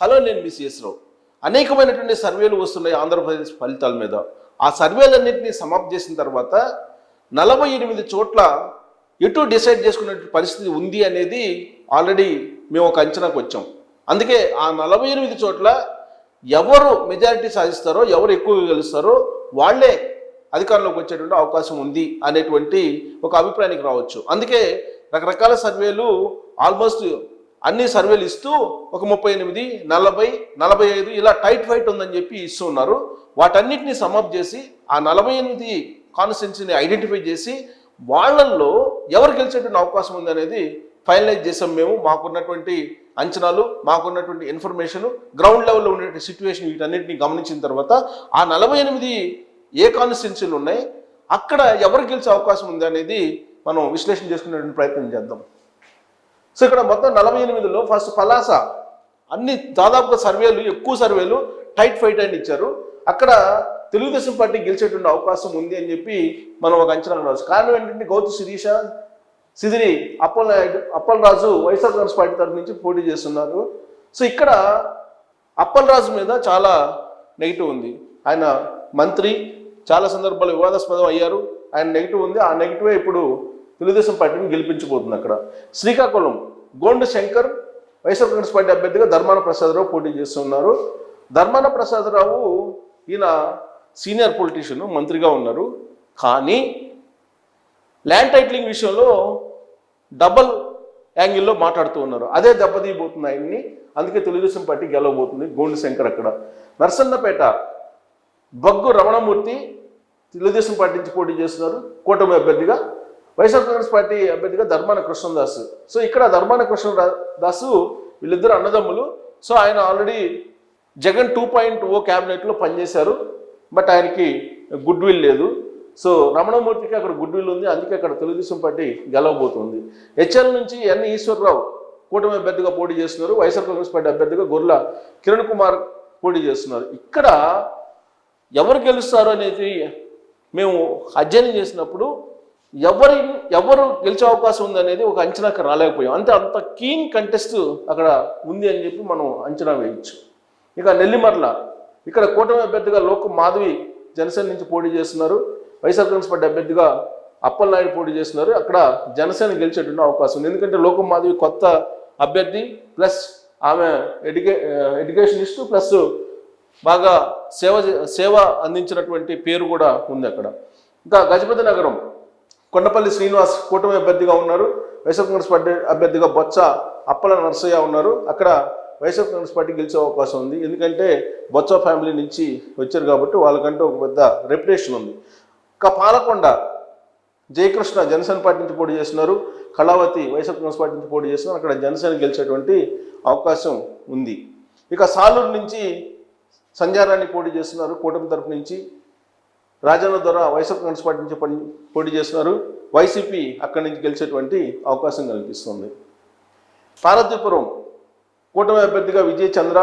Hello, నేను మిసిఎస్ రావు. అనేకమైనటువంటి సర్వేలు వస్తున్నాయి ఆంధ్రప్రదేశ్ ఫలితాల మీద. ఆ సర్వేలన్నింటినీ సమాప్తి చేసిన తర్వాత 48 చోట్ల ఎటు డిసైడ్ చేసుకునే పరిస్థితి ఉంది అనేది ఆల్రెడీ మేము ఒక అంచనాకు వచ్చాం. అందుకే ఆ 48 చోట్ల ఎవరు మెజారిటీ సాధిస్తారో, ఎవరు ఎక్కువగా గెలుస్తారో వాళ్ళే అధికారంలోకి వచ్చేటువంటి అవకాశం ఉంది అనేటువంటి ఒక అభిప్రాయానికి రావచ్చు. అందుకే రకరకాల సర్వేలు ఆల్మోస్ట్ అన్ని సర్వేలు ఇస్తూ ఒక 38, 40, 45 ఇలా టైట్ ఫైట్ ఉందని చెప్పి ఇస్తూ ఉన్నారు. వాటన్నిటిని సమాప్తి చేసి ఆ 48 కాన్స్టిట్యున్సీని ఐడెంటిఫై చేసి వాళ్ళల్లో ఎవరు గెలిచేటువంటి అవకాశం ఉంది అనేది ఫైనలైజ్ చేసాం మేము. మాకున్నటువంటి అంచనాలు, మాకున్నటువంటి ఇన్ఫర్మేషన్, గ్రౌండ్ లెవెల్లో ఉన్నటువంటి సిచ్యువేషన్ వీటన్నిటిని గమనించిన తర్వాత ఆ 48 ఏ కాన్స్టిట్యున్సీలు ఉన్నాయి, అక్కడ ఎవరు గెలిచే అవకాశం ఉంది అనేది మనం విశ్లేషణ చేసుకునేటువంటి ప్రయత్నం చేద్దాం. సో ఇక్కడ మొత్తం 48లో ఫస్ట్ పలాస అన్ని దాదాపుగా సర్వేలు, ఎక్కువ సర్వేలు టైట్ ఫైట్ అని ఇచ్చారు. అక్కడ తెలుగుదేశం పార్టీ గెలిచేటువంటి అవకాశం ఉంది అని చెప్పి మనం ఒక అంచనా రావచ్చు. కారణం ఏంటంటే గౌతు శిరీష, సిదిరి అప్పలరాజు వైఎస్ఆర్ కాంగ్రెస్ పార్టీ తరఫు నుంచి పోటీ చేస్తున్నారు. సో ఇక్కడ అప్పలరాజు మీద చాలా నెగిటివ్ ఉంది. ఆయన మంత్రి, చాలా సందర్భాలు వివాదాస్పదం అయ్యారు. ఆయన నెగిటివ్ ఉంది. ఆ నెగిటివే ఇప్పుడు తెలుగుదేశం పార్టీని గెలిపించబోతుంది. అక్కడ శ్రీకాకుళం గోండు శంకర్ వైఎస్ఆర్ కాంగ్రెస్ పార్టీ అభ్యర్థిగా ధర్మాన ప్రసాదరావు పోటీ చేస్తున్నారు. ధర్మాన ప్రసాదరావు ఈయన సీనియర్ పొలిటీషియన్, మంత్రిగా ఉన్నారు. కానీ ల్యాండ్ టైటిలింగ్ విషయంలో డబల్ యాంగిల్లో మాట్లాడుతూ ఉన్నారు. అదే దెబ్బతీయబోతుంది ఆయన్ని. అందుకే తెలుగుదేశం పార్టీ గెలవబోతుంది. గోండు శంకర్ అక్కడ. నర్సన్నపేట బగ్గు రమణమూర్తి తెలుగుదేశం పార్టీ నుంచి పోటీ చేస్తున్నారు కూటమి అభ్యర్థిగా. వైఎస్ఆర్ కాంగ్రెస్ పార్టీ అభ్యర్థిగా ధర్మాన కృష్ణదాసు. సో ఇక్కడ ధర్మాన కృష్ణదాసు వీళ్ళిద్దరు అన్నదమ్ములు. సో ఆయన ఆల్రెడీ జగన్ 2.0 క్యాబినెట్లో పనిచేశారు. బట్ ఆయనకి గుడ్ విల్ లేదు. సో రమణమూర్తికి అక్కడ గుడ్ విల్ ఉంది. అందుకే అక్కడ తెలుగుదేశం పార్టీ గెలవబోతుంది. హెచ్ఎల్ నుంచి ఎన్ ఈశ్వరరావు కూటమి అభ్యర్థిగా పోటీ చేస్తున్నారు. వైఎస్ఆర్ కాంగ్రెస్ పార్టీ అభ్యర్థిగా గొర్ల కిరణ్ కుమార్ పోటీ చేస్తున్నారు. ఇక్కడ ఎవరు గెలుస్తారు అనేది మేము అధ్యయనం చేసినప్పుడు ఎవరు గెలిచే అవకాశం ఉంది అనేది ఒక అంచనాకి రాలేకపోయాం. అంత కీన్ కంటెస్ట్ అక్కడ ఉంది అని చెప్పి మనం అంచనా వేయచ్చు. ఇక నెల్లిమర్ల ఇక్కడ కూటమి అభ్యర్థిగా లోక మాధవి జనసేన నుంచి పోటీ చేస్తున్నారు. వైఎస్ఆర్ కాంగ్రెస్ పార్టీ అభ్యర్థిగా అప్పలనాయుడు పోటీ చేస్తున్నారు. అక్కడ జనసేన గెలిచేటువంటి అవకాశం ఉంది. ఎందుకంటే లోక మాధవి కొత్త అభ్యర్థి, ప్లస్ ఆమె ఎడ్యుకేషనిస్టు, ప్లస్ బాగా సేవ అందించినటువంటి పేరు కూడా ఉంది అక్కడ. ఇంకా గజపతి నగరం కొండపల్లి శ్రీనివాస్ కూటమి అభ్యర్థిగా ఉన్నారు. వైఎస్ఆర్ కాంగ్రెస్ పార్టీ అభ్యర్థిగా బొత్స అప్పల నరసయ్య ఉన్నారు. అక్కడ వైఎస్ఆర్ కాంగ్రెస్ పార్టీ గెలిచే అవకాశం ఉంది. ఎందుకంటే బొత్స ఫ్యామిలీ నుంచి వచ్చారు కాబట్టి వాళ్ళకంటూ ఒక పెద్ద రెప్యుటేషన్ ఉంది. ఇంకా పాలకొండ జయకృష్ణ జనసేన పార్టీ నుంచి పోటీ చేస్తున్నారు. కళావతి వైఎస్ఆర్ కాంగ్రెస్ పార్టీ నుంచి పోటీ చేస్తున్నారు. అక్కడ జనసేన గెలిచేటువంటి అవకాశం ఉంది. ఇక సాలూరు నుంచి సంజారాన్ని పోటీ చేస్తున్నారు కూటమి తరఫు నుంచి. రాజన్న ద్వారా వైఎస్ఆర్ కాంగ్రెస్ పార్టీ నుంచి పోటీ చేస్తున్నారు. వైసీపీ అక్కడి నుంచి గెలిచేటువంటి అవకాశం కనిపిస్తుంది. పార్వతీపురం కూటమి అభ్యర్థిగా విజయ్ చంద్ర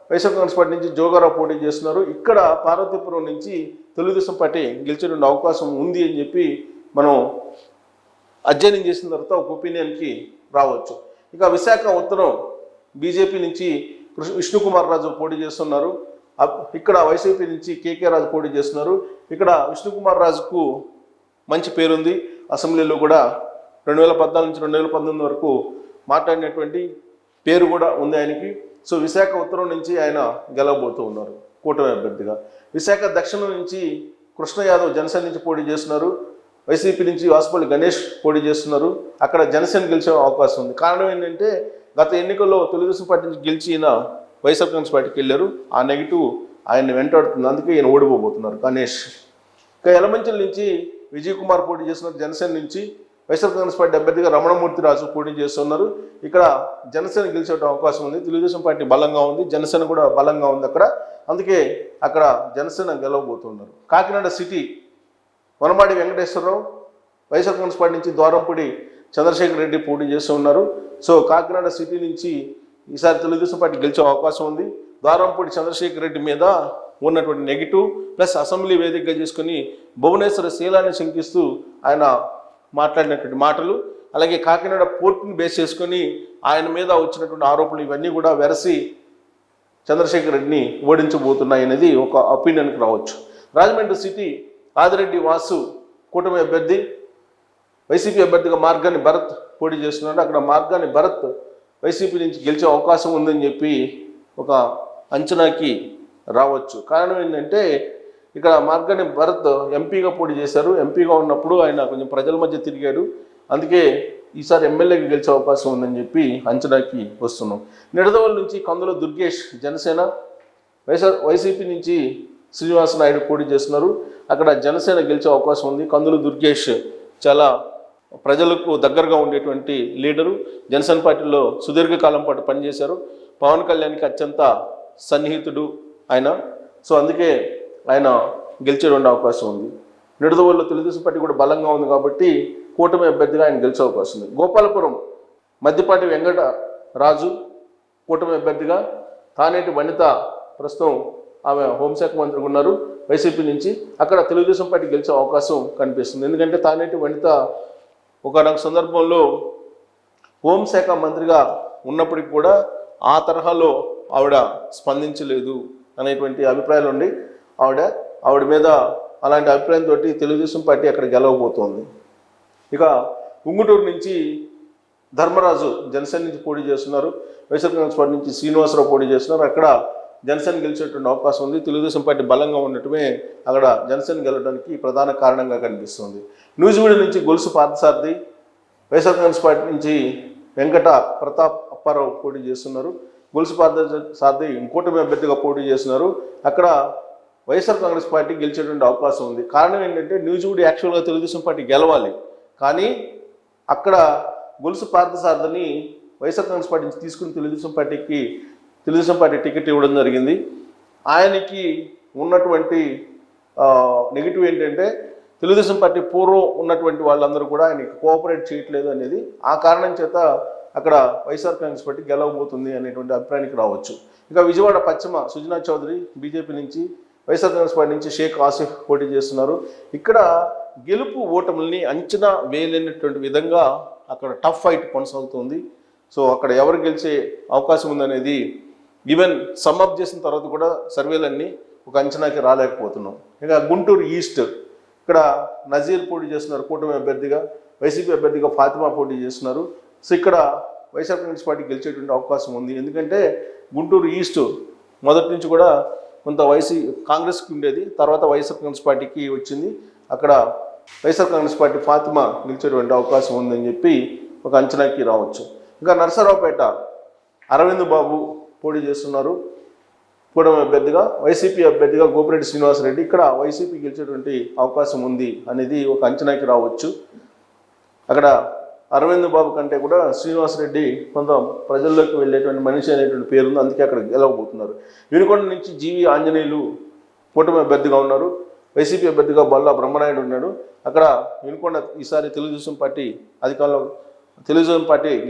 వైఎస్ఆర్ కాంగ్రెస్ పార్టీ నుంచి జోగారావు పోటీ చేస్తున్నారు. ఇక్కడ పార్వతీపురం నుంచి తెలుగుదేశం పార్టీ గెలిచేటువంటి అవకాశం ఉంది అని చెప్పి మనం అధ్యయనం చేసిన తర్వాత ఒక ఒపీనియన్కి రావచ్చు. ఇక విశాఖ ఉత్తరం బీజేపీ నుంచి విష్ణుకుమార్ రాజు పోటీ చేస్తున్నారు. ఇక్కడ వైసీపీ నుంచి కేకే రాజు పోటీ చేస్తున్నారు. ఇక్కడ విష్ణుకుమార్ రాజుకు మంచి పేరుంది. అసెంబ్లీలో కూడా 2014 నుంచి 2019 వరకు మాట్లాడినటువంటి పేరు కూడా ఉంది ఆయనకి. సో విశాఖ ఉత్తరం నుంచి ఆయన గెలవబోతూ ఉన్నారు కూటమి అభ్యర్థిగా. విశాఖ దక్షిణం నుంచి కృష్ణ యాదవ్ జనసేన నుంచి పోటీ చేస్తున్నారు. వైసీపీ నుంచి వాసుపల్లి గణేష్ పోటీ చేస్తున్నారు. అక్కడ జనసేన గెలిచే అవకాశం ఉంది. కారణం ఏంటంటే గత ఎన్నికల్లో తెలుగుదేశం పార్టీ నుంచి గెలిచి ఈయన వైఎస్ఆర్ కాంగ్రెస్ పార్టీకి వెళ్ళారు. ఆ నెగిటివ్ ఆయన్ని వెంటాడుతుంది. అందుకే ఈయన ఓడిపోబోతున్నారు గణేష్. ఇంకా యలమంచిల నుంచి విజయ్ కుమార్ పోటీ చేస్తున్నారు జనసేన నుంచి. వైఎస్ఆర్ కాంగ్రెస్ పార్టీ అభ్యర్థిగా రమణమూర్తి రాజు పోటీ చేస్తున్నారు. ఇక్కడ జనసేన గెలిచే అవకాశం ఉంది. తెలుగుదేశం పార్టీ బలంగా ఉంది, జనసేన కూడా బలంగా ఉంది అక్కడ. అందుకే అక్కడ జనసేన గెలవబోతున్నారు. కాకినాడ సిటీ వనమాడి వెంకటేశ్వరరావు వైఎస్ఆర్ కాంగ్రెస్ పార్టీ నుంచి ద్వారంపూడి చంద్రశేఖర్ రెడ్డి పోటీ చేస్తూ ఉన్నారు. సో కాకినాడ సిటీ నుంచి ఈసారి తెలుగుదేశం పార్టీ గెలిచే అవకాశం ఉంది. ద్వారంపూడి చంద్రశేఖర్ రెడ్డి మీద ఉన్నటువంటి నెగిటివ్ ప్లస్ అసెంబ్లీ వేదికగా చేసుకుని భువనేశ్వర శీలాన్ని శంకిస్తూ ఆయన మాట్లాడినటువంటి మాటలు, అలాగే కాకినాడ పోర్టుని బేస్ చేసుకొని ఆయన మీద వచ్చినటువంటి ఆరోపణలు, ఇవన్నీ కూడా వెరసి చంద్రశేఖర్ రెడ్డిని ఓడించబోతున్నాయి అనేది ఒక ఒపీనియన్కి రావచ్చు. రాజమండ్రి సిటీ ఆదిరెడ్డి వాసు కూటమి అభ్యర్థి, వైసీపీ అభ్యర్థిగా మార్గాని భరత్ పోటీ చేస్తున్నాడు. అక్కడ మార్గాని భరత్ వైసీపీ నుంచి గెలిచే అవకాశం ఉందని చెప్పి ఒక అంచనాకి రావచ్చు. కారణం ఏంటంటే ఇక్కడ మార్గాని భరత్ ఎంపీగా పోటీ చేశారు. ఎంపీగా ఉన్నప్పుడు ఆయన కొంచెం ప్రజల మధ్య తిరిగాడు. అందుకే ఈసారి ఎమ్మెల్యేకి గెలిచే అవకాశం ఉందని చెప్పి అంచనాకి వస్తున్నాం. నిడదవోలు నుంచి కందుల దుర్గేష్ జనసేన, వైసీపీ నుంచి శ్రీనివాస నాయుడు పోటీ చేస్తున్నారు. అక్కడ జనసేన గెలిచే అవకాశం ఉంది. కందుల దుర్గేష్ చాలా ప్రజలకు దగ్గరగా ఉండేటువంటి లీడరు. జనసేన పార్టీలో సుదీర్ఘకాలం పాటు పనిచేశారు. పవన్ కళ్యాణ్కి అత్యంత సన్నిహితుడు ఆయన. సో అందుకే ఆయన గెలిచేటువంటి అవకాశం ఉంది. నిడదవోలులో తెలుగుదేశం పార్టీ కూడా బలంగా ఉంది కాబట్టి కూటమి అభ్యర్థిగా ఆయన గెలిచే అవకాశం ఉంది. గోపాలపురం మద్దిపాటి వెంకట రాజు కూటమి అభ్యర్థిగా, తానేటి వనిత ప్రస్తుతం ఆమె హోంశాఖ మంత్రిగా ఉన్నారు వైసీపీ నుంచి. అక్కడ తెలుగుదేశం పార్టీ గెలిచే అవకాశం కనిపిస్తుంది. ఎందుకంటే తానేటి వనిత ఒకనొక సందర్భంలో హోంశాఖ మంత్రిగా ఉన్నప్పటికీ కూడా ఆ తరహాలో ఆవిడ స్పందించలేదు అనేటువంటి అభిప్రాయాలు ఉండి ఆవిడ మీద అలాంటి అభిప్రాయంతో తెలుగుదేశం పార్టీ అక్కడ గెలవబోతోంది. ఇక ఉంగుటూరు నుంచి ధర్మరాజు జనసేన నుంచి పోటీ చేస్తున్నారు. వైఎస్ఆర్ కాంగ్రెస్ పార్టీ నుంచి శ్రీనివాసరావు పోటీ చేస్తున్నారు. అక్కడ జనసేన గెలిచేటువంటి అవకాశం ఉంది. తెలుగుదేశం పార్టీ బలంగా ఉండటమే అక్కడ జనసేన గెలవడానికి ప్రధాన కారణంగా కనిపిస్తుంది. నూజివీడు నుంచి గొలుసు పార్థసారథి, వైఎస్ఆర్ కాంగ్రెస్ పార్టీ నుంచి వెంకట ప్రతాప్ అప్పారావు పోటీ చేస్తున్నారు. గొలుసు పార్థసారథి కూటమి అభ్యర్థిగా పోటీ చేస్తున్నారు. అక్కడ వైఎస్ఆర్ కాంగ్రెస్ పార్టీ గెలిచేటువంటి అవకాశం ఉంది. కారణం ఏంటంటే నూజివీడు యాక్చువల్గా తెలుగుదేశం పార్టీ గెలవాలి, కానీ అక్కడ గొలుసు పార్థసారథిని వైఎస్ఆర్ కాంగ్రెస్ పార్టీ నుంచి తీసుకుని తెలుగుదేశం పార్టీ టికెట్ ఇవ్వడం జరిగింది. ఆయనకి ఉన్నటువంటి నెగిటివ్ ఏంటంటే తెలుగుదేశం పార్టీ పూర్వం ఉన్నటువంటి వాళ్ళందరూ కూడా ఆయనకి కోఆపరేట్ చేయట్లేదు అనేది. ఆ కారణం చేత అక్కడ వైఎస్ఆర్ కాంగ్రెస్ పార్టీ గెలవబోతుంది అనేటువంటి అభిప్రాయానికి రావచ్చు. ఇక విజయవాడ పశ్చిమ సుజనా చౌదరి బీజేపీ నుంచి, వైఎస్ఆర్ కాంగ్రెస్ పార్టీ నుంచి షేక్ ఆసిఫ్ పోటీ చేస్తున్నారు. ఇక్కడ గెలుపు ఓటముల్ని అంచనా వేయలేనటువంటి విధంగా అక్కడ టఫ్ ఫైట్ కొనసాగుతుంది. సో అక్కడ ఎవరు గెలిచే అవకాశం ఉందనేది ఈవెన్ సమ్అప్ చేసిన తర్వాత కూడా సర్వేలన్నీ ఒక అంచనాకి రాలేకపోతున్నాం. ఇక గుంటూరు ఈస్ట్ ఇక్కడ నజీర్ పోటీ చేస్తున్నారు కూటమి అభ్యర్థిగా, వైసీపీ అభ్యర్థిగా ఫాతిమా పోటీ చేస్తున్నారు. సో ఇక్కడ వైఎస్ఆర్ కాంగ్రెస్ పార్టీ గెలిచేటువంటి అవకాశం ఉంది. ఎందుకంటే గుంటూరు ఈస్ట్ మొదటి నుంచి కూడా కొంత కాంగ్రెస్కి ఉండేది, తర్వాత వైఎస్ఆర్ కాంగ్రెస్ పార్టీకి వచ్చింది. అక్కడ వైఎస్ఆర్ కాంగ్రెస్ పార్టీ ఫాతిమా గెలిచేటువంటి అవకాశం ఉందని చెప్పి ఒక అంచనాకి రావచ్చు. ఇంకా నరసరావుపేట అరవింద్ బాబు పోటీ చేస్తున్నారు కూటమి అభ్యర్థిగా, వైసీపీ అభ్యర్థిగా గోపిరెడ్డి శ్రీనివాసరెడ్డి. ఇక్కడ వైసీపీ గెలిచేటువంటి అవకాశం ఉంది అనేది ఒక అంచనాకి రావచ్చు. అక్కడ అరవింద్ బాబు కంటే కూడా శ్రీనివాసరెడ్డి కొంత ప్రజల్లోకి వెళ్ళేటువంటి మనిషి అనేటువంటి పేరు ఉంది, అందుకే అక్కడ గెలవబోతున్నారు. వినుకొండ నుంచి జీవి ఆంజనేయులు కూటమి అభ్యర్థిగా ఉన్నారు. వైసీపీ అభ్యర్థిగా బొల్లా బ్రహ్మనాయుడు ఉన్నాడు. అక్కడ వినుకొండ ఈసారి తెలుగుదేశం పార్టీ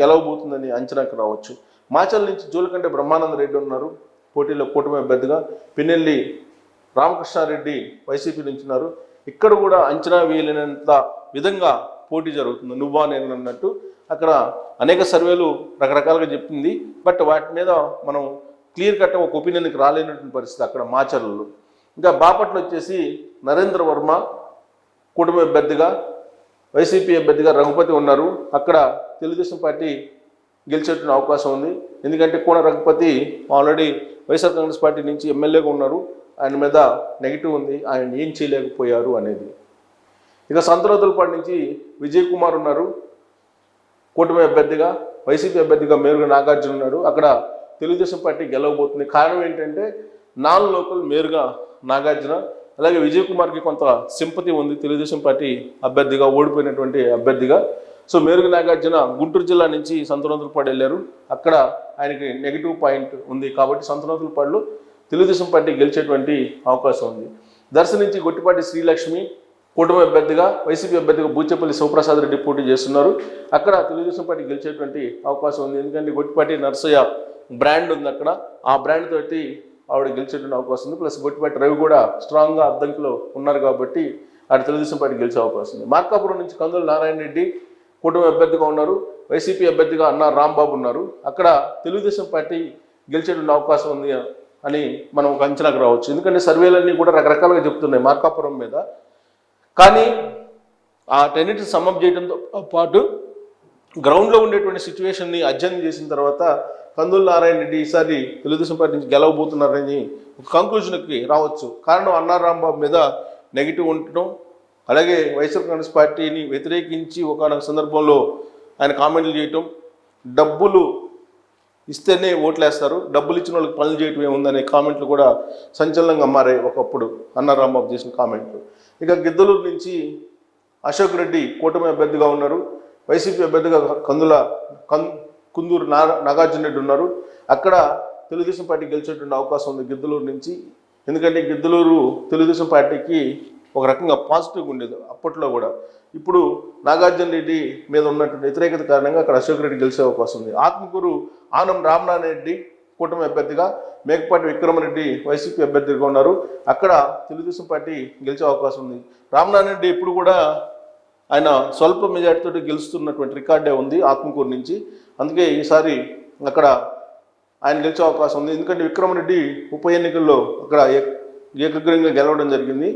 గెలవబోతుందని అంచనాకి రావచ్చు. మాచల్ నుంచి జోలకంటే బ్రహ్మానంద రెడ్డి ఉన్నారు పోటీలో కూటమి అభ్యర్థిగా. పిన్నెల్లి రామకృష్ణారెడ్డి వైసీపీ నుంచి ఉన్నారు. ఇక్కడ కూడా అంచనా వేయలేనంత విధంగా పోటీ జరుగుతుంది, నువ్వా నేను అన్నట్టు. అక్కడ అనేక సర్వేలు రకరకాలుగా చెప్పింది, బట్ వాటి మీద మనం క్లియర్ కట్ ఒక ఒపీనియన్కి రాలేనటువంటి పరిస్థితి అక్కడ మాచర్లలో. ఇంకా బాపట్ల వచ్చేసి నరేంద్ర వర్మ కూటమి అభ్యర్థిగా, వైసీపీ అభ్యర్థిగా రఘుపతి ఉన్నారు. అక్కడ తెలుగుదేశం పార్టీ గెలిచేటువంటి అవకాశం ఉంది. ఎందుకంటే కోన రఘుపతి ఆల్రెడీ వైఎస్ఆర్ కాంగ్రెస్ పార్టీ నుంచి ఎమ్మెల్యేగా ఉన్నారు. ఆయన మీద నెగిటివ్ ఉంది, ఆయన ఏం చేయలేకపోయారు అనేది. ఇక సంతరోతులపాటి నుంచి విజయ్ కుమార్ ఉన్నారు కూటమి అభ్యర్థిగా, వైసీపీ అభ్యర్థిగా మేరుగా నాగార్జున ఉన్నారు. అక్కడ తెలుగుదేశం పార్టీ గెలవబోతుంది. కారణం ఏంటంటే నాన్ లోకల్ మేరుగా నాగార్జున, అలాగే విజయ్ కుమార్కి కొంత సింపతి ఉంది తెలుగుదేశం పార్టీ అభ్యర్థిగా, ఓడిపోయినటువంటి అభ్యర్థిగా. సో మేరుగా నాగార్జున గుంటూరు జిల్లా నుంచి సంతరోతులపాడు వెళ్ళారు. అక్కడ ఆయనకి నెగిటివ్ పాయింట్ ఉంది కాబట్టి సంతరోతులపాడులో తెలుగుదేశం పార్టీ గెలిచేటువంటి అవకాశం ఉంది. దర్శి నుంచి గొట్టిపాటి శ్రీలక్ష్మి కూటమి అభ్యర్థిగా, వైసీపీ అభ్యర్థిగా బూచేపల్లి శివప్రసాద్ రెడ్డి పోటీ చేస్తున్నారు. అక్కడ తెలుగుదేశం పార్టీ గెలిచేటువంటి అవకాశం ఉంది. ఎందుకంటే గొట్టిపాటి నర్సయ్య బ్రాండ్ ఉంది అక్కడ, ఆ బ్రాండ్ తోటి ఆవిడ గెలిచేటువంటి అవకాశం ఉంది. ప్లస్ గొట్టిపాటి రవి కూడా స్ట్రాంగ్గా అద్దంకిలో ఉన్నారు కాబట్టి ఆవిడ తెలుగుదేశం పార్టీ గెలిచే అవకాశం ఉంది. మార్కాపురం నుంచి కందుల నారాయణ రెడ్డి కూటమి అభ్యర్థిగా ఉన్నారు. వైసీపీ అభ్యర్థిగా అన్న రాంబాబు ఉన్నారు. అక్కడ తెలుగుదేశం పార్టీ గెలిచేటువంటి అవకాశం ఉంది అని మనం ఒక అంచనాకు రావచ్చు. ఎందుకంటే సర్వేలన్నీ కూడా రకరకాలుగా చెప్తున్నాయి మార్కాపురం మీద. కానీ ఆ టెన్నిటిని సమ్మప్ చేయడంతో పాటు గ్రౌండ్లో ఉండేటువంటి సిచ్యువేషన్ని అధ్యయనం చేసిన తర్వాత కందుల నారాయణ రెడ్డి ఈసారి తెలుగుదేశం పార్టీ నుంచి గెలవబోతున్నారని ఒక కంక్లూజన్కి రావచ్చు. కారణం అన్నారం రాంబాబు మీద నెగిటివ్ ఉండటం, అలాగే వైఎస్ఆర్ కాంగ్రెస్ పార్టీని వ్యతిరేకించి ఒకనొక సందర్భంలో ఆయన కామెంట్లు చేయటం, డబ్బులు ఇస్తేనే ఓట్లేస్తారు, డబ్బులు ఇచ్చిన వాళ్ళకి పనులు చేయటం ఏముందనే కామెంట్లు కూడా సంచలనంగా మారాయి ఒకప్పుడు అన్నారం రాంబాబు చేసిన కామెంట్లు. ఇక గిద్దలూరు నుంచి అశోక్ రెడ్డి కూటమి అభ్యర్థిగా ఉన్నారు, వైసీపీ అభ్యర్థిగా కుందూరు నాగార్జున రెడ్డి ఉన్నారు. అక్కడ తెలుగుదేశం పార్టీ గెలిచేటువంటి అవకాశం ఉంది గిద్దలూరు నుంచి. ఎందుకంటే గిద్దలూరు తెలుగుదేశం పార్టీకి ఒక రకంగా పాజిటివ్గా ఉండేది అప్పట్లో కూడా. ఇప్పుడు నాగార్జున రెడ్డి మీద ఉన్నటువంటి వ్యతిరేకత కారణంగా అక్కడ అశోక్ రెడ్డి గెలిచే అవకాశం ఉంది. ఆత్మకూరు ఆనం రామనారాయణ రెడ్డి కూటమి అభ్యర్థిగా, మేకపాటి విక్రమరెడ్డి వైసీపీ అభ్యర్థిగా ఉన్నారు. అక్కడ తెలుగుదేశం పార్టీ గెలిచే అవకాశం ఉంది. రామనారాయణ రెడ్డి ఇప్పుడు కూడా ఆయన స్వల్ప మెజార్టీతో గెలుస్తున్నటువంటి రికార్డే ఉంది ఆత్మకూరు నుంచి. అందుకే ఈసారి అక్కడ ఆయన గెలిచే అవకాశం ఉంది. ఎందుకంటే విక్రమరెడ్డి ఉప ఎన్నికల్లో అక్కడ ఏకగ్రీవంగా గెలవడం జరిగింది.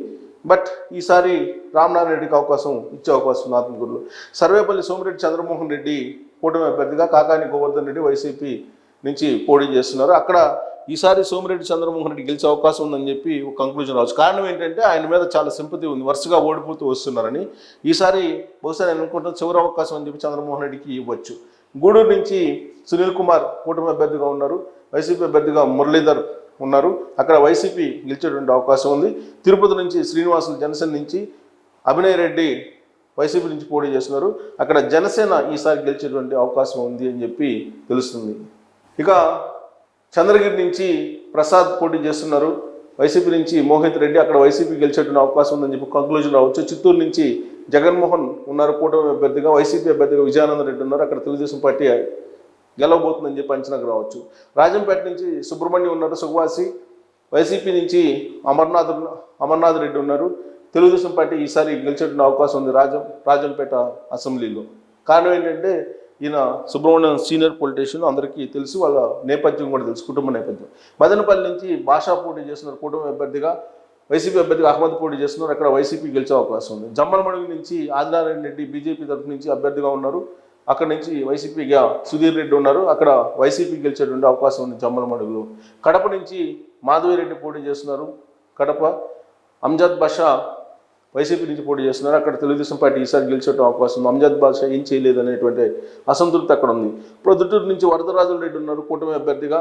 బట్ ఈసారి రామనారాయణ రెడ్డికి అవకాశం ఇచ్చే అవకాశం ఉంది ఆత్మకూరులో. సర్వేపల్లి సోమిరెడ్డి చంద్రమోహన్ రెడ్డి కూటమి అభ్యర్థిగా, కాకాని గోవర్ధన్ రెడ్డి వైసీపీ నుంచి పోటీ చేస్తున్నారు. అక్కడ ఈసారి సోమిరెడ్డి చంద్రమోహన్ రెడ్డి గెలిచే అవకాశం ఉందని చెప్పి ఒక కంక్లూజన్ రావచ్చు. కారణం ఏంటంటే ఆయన మీద చాలా సింపతి ఉంది, వరుసగా ఓడిపోతూ వస్తున్నారని. ఈసారి బహుశా నేను అనుకుంటున్న చివరి అవకాశం అని చెప్పి చంద్రమోహన్ రెడ్డికి ఇవ్వచ్చు. గూడూరు నుంచి సునీల్ కుమార్ కూటమి అభ్యర్థిగా ఉన్నారు, వైసీపీ అభ్యర్థిగా మురళీధర్ ఉన్నారు. అక్కడ వైసీపీ గెలిచేటువంటి అవకాశం ఉంది. తిరుపతి నుంచి శ్రీనివాసులు జనసేన నుంచి, అభినయ్ రెడ్డి వైసీపీ నుంచి పోటీ చేస్తున్నారు. అక్కడ జనసేన ఈసారి గెలిచేటువంటి అవకాశం ఉంది అని చెప్పి తెలుస్తుంది. ఇక చంద్రగిరి నుంచి ప్రసాద్ పోటీ చేస్తున్నారు, వైసీపీ నుంచి మోహిత్ రెడ్డి, అక్కడ వైసీపీ గెలిచేటువంటి అవకాశం ఉందని చెప్పి కంక్లూజన్ రావచ్చు. చిత్తూరు నుంచి జగన్మోహన్ ఉన్నారు కూటమి అభ్యర్థిగా, వైసీపీ అభ్యర్థిగా విజయానంద రెడ్డి ఉన్నారు. అక్కడ తెలుగుదేశం పార్టీ గెలవబోతుందని చెప్పి అంచనాకు రావచ్చు. రాజంపేట నుంచి సుబ్రహ్మణ్యం ఉన్నారు సుఖవాసి, వైసీపీ నుంచి అమర్నాథ్ రెడ్డి ఉన్నారు. తెలుగుదేశం పార్టీ ఈసారి గెలిచేటువంటి అవకాశం ఉంది రాజంపేట అసెంబ్లీలో. కారణం ఏంటంటే ఈయన సుబ్రహ్మణ్యం సీనియర్ పొలిటీషియన్, అందరికీ తెలుసు, వాళ్ళ నేపథ్యం కూడా తెలుసు, కుటుంబ నేపథ్యం. మదనపల్లి నుంచి భాషా పోటీ చేస్తున్నారు కూటమి అభ్యర్థిగా, వైసీపీ అభ్యర్థిగా అహ్మద్ పోటీ చేస్తున్నారు. అక్కడ వైసీపీ గెలిచే అవకాశం ఉంది. జమ్మలమడుగు నుంచి ఆదినారాయణ రెడ్డి బీజేపీ తరఫు నుంచి అభ్యర్థిగా ఉన్నారు. అక్కడ నుంచి వైసీపీగా సుధీర్ రెడ్డి ఉన్నారు. అక్కడ వైసీపీ గెలిచేటువంటి అవకాశం ఉంది జమ్మలమడుగులో. కడప నుంచి మాధవిరెడ్డి పోటీ చేస్తున్నారు. కడప అంజద్ బాషా వైసీపీ నుంచి పోటీ చేస్తున్నారు. అక్కడ తెలుగుదేశం పార్టీ ఈసారి గెలిచేటువంటి అవకాశం ఉంది. అంజద్ బాషా ఏం చేయలేదు అనేటువంటి అసంతృప్తి అక్కడ ఉంది. ప్రొద్దుటూరు నుంచి వరదరాజుల రెడ్డి ఉన్నారు కూటమి అభ్యర్థిగా,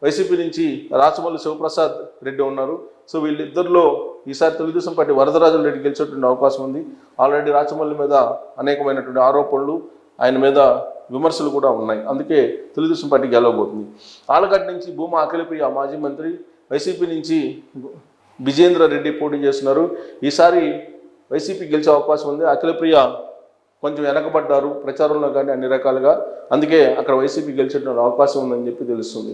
వైసీపీ నుంచి రాచమల్లి శివప్రసాద్ రెడ్డి ఉన్నారు. సో వీళ్ళిద్దరిలో ఈసారి తెలుగుదేశం పార్టీ వరదరాజుల రెడ్డి గెలిచేటువంటి అవకాశం ఉంది. ఆల్రెడీ రాచమల్లి మీద అనేకమైనటువంటి ఆరోపణలు, ఆయన మీద విమర్శలు కూడా ఉన్నాయి. అందుకే తెలుగుదేశం పార్టీ గెలవబోతుంది. ఆలగడ్డ నుంచి భూమా అఖిలప్రియ మాజీ మంత్రి, వైసీపీ నుంచి విజేంద్ర రెడ్డి పోటీ చేస్తున్నారు. ఈసారి వైసీపీ గెలిచే అవకాశం ఉంది. అఖిలప్రియ కొంచెం వెనకబడ్డారు ప్రచారంలో కానీ అన్ని రకాలుగా, అందుకే అక్కడ వైసీపీ గెలిచేటువంటి అవకాశం ఉందని చెప్పి తెలుస్తుంది.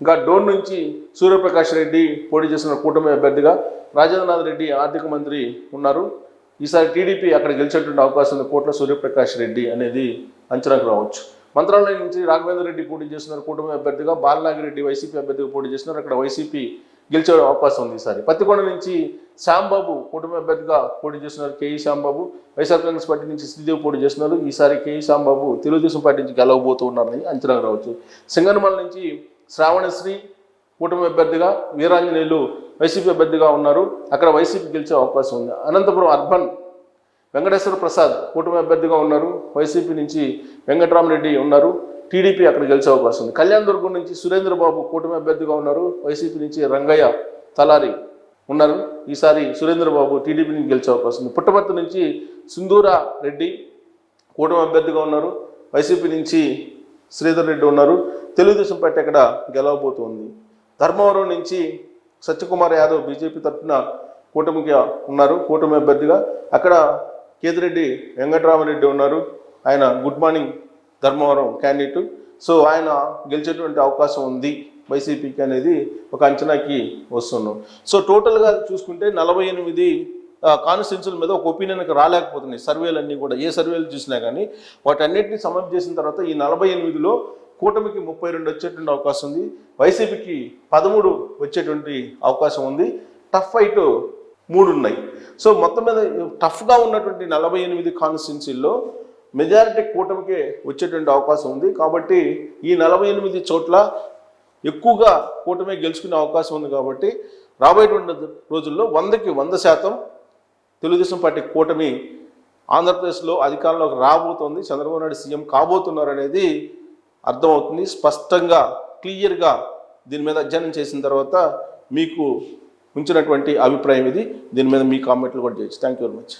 ఇంకా డోన్ నుంచి సూర్యప్రకాష్ రెడ్డి పోటీ చేస్తున్న కూటమి అభ్యర్థిగా, రాజేంద్రనాథ్ రెడ్డి ఆర్థిక మంత్రి ఉన్నారు. ఈసారి టీడీపీ అక్కడ గెలిచేటువంటి అవకాశం ఉంది. కోట్ల సూర్యప్రకాష్ రెడ్డి అనేది అంచనాకు రావచ్చు. మంత్రాలయం నుంచి రాఘవేంద్ర రెడ్డి పోటీ చేస్తున్నారు కూటమి అభ్యర్థిగా, బాలనాగిరెడ్డి వైసీపీ అభ్యర్థిగా పోటీ చేస్తున్నారు. అక్కడ వైసీపీ గెలిచే అవకాశం ఉంది ఈసారి. పత్తికొండ నుంచి శ్యాంబాబు కూటమి అభ్యర్థిగా పోటీ చేస్తున్నారు. కేఈ శ్యాంబాబు, వైఎస్ఆర్ కాంగ్రెస్ పార్టీ నుంచి శ్రీదేవి పోటీ చేస్తున్నారు. ఈసారి కేఈ శ్యాంబాబు తెలుగుదేశం పార్టీ నుంచి గెలవబోతున్నారని అంచనాకు రావచ్చు. సింగనమల నుంచి శ్రావణశ్రీ కూటమి అభ్యర్థిగా, వీరాంజనేయులు వైసీపీ అభ్యర్థిగా ఉన్నారు. అక్కడ వైసీపీ గెలిచే అవకాశం ఉంది. అనంతపురం అర్బన్ వెంకటేశ్వర ప్రసాద్ కూటమి అభ్యర్థిగా ఉన్నారు. వైసీపీ నుంచి వెంకటరామరెడ్డి ఉన్నారు. టీడీపీ అక్కడ గెలిచే అవకాశం ఉంది. కళ్యాణదుర్గం నుంచి సురేంద్రబాబు కూటమి అభ్యర్థిగా ఉన్నారు. వైసీపీ నుంచి రంగయ్య తలారి ఉన్నారు. ఈసారి సురేంద్రబాబు టీడీపీ నుంచి గెలిచే అవకాశం ఉంది. పుట్టపర్తి నుంచి సింధూరా రెడ్డి కూటమి అభ్యర్థిగా ఉన్నారు. వైసీపీ నుంచి శ్రీధర్ రెడ్డి ఉన్నారు. తెలుగుదేశం పార్టీ అక్కడ గెలవబోతుంది. ధర్మవరం నుంచి సత్యకుమార్ యాదవ్ బీజేపీ తరఫున కూటమిగా ఉన్నారు కూటమి అభ్యర్థిగా. అక్కడ కేతిరెడ్డి వెంకటరామరెడ్డి ఉన్నారు. ఆయన good morning Dharmavaram candidate. So ఆయన గెలిచేటువంటి అవకాశం ఉంది వైసీపీకి అనేది ఒక అంచనాకి వస్తున్నాం. సో టోటల్గా చూసుకుంటే 48 కాన్స్టిట్యున్సీల మీద ఒక ఒపీనియన్కి రాలేకపోతున్నాయి సర్వేలన్నీ కూడా. ఏ సర్వేలు చూసినా కానీ వాటన్నిటిని సమప్ చేసిన తర్వాత ఈ 48లో కూటమికి 32 వచ్చేటువంటి అవకాశం ఉంది, వైసీపీకి 13 వచ్చేటువంటి అవకాశం ఉంది. టఫ్ ఫైట్ 3 ఉన్నాయి. సో మొత్తం మీద టఫ్గా ఉన్నటువంటి 48 కాన్స్టిట్యున్సీల్లో మెజారిటీ కూటమికే వచ్చేటువంటి అవకాశం ఉంది. కాబట్టి ఈ 48 చోట్ల ఎక్కువగా కూటమి గెలుచుకునే అవకాశం ఉంది. కాబట్టి రాబోయేటువంటి రోజుల్లో 100కి 100% తెలుగుదేశం పార్టీ కూటమి ఆంధ్రప్రదేశ్లో అధికారంలోకి రాబోతోంది, చంద్రబాబు నాయుడు సీఎం కాబోతున్నారు అనేది అర్థమవుతుంది. స్పష్టంగా క్లియర్గా దీని మీద అధ్యయనం చేసిన తర్వాత మీకు ఉంచినటువంటి అభిప్రాయం ఇది. దీని మీద మీ కామెంట్లు కూడా చేయొచ్చు. Thank you very much.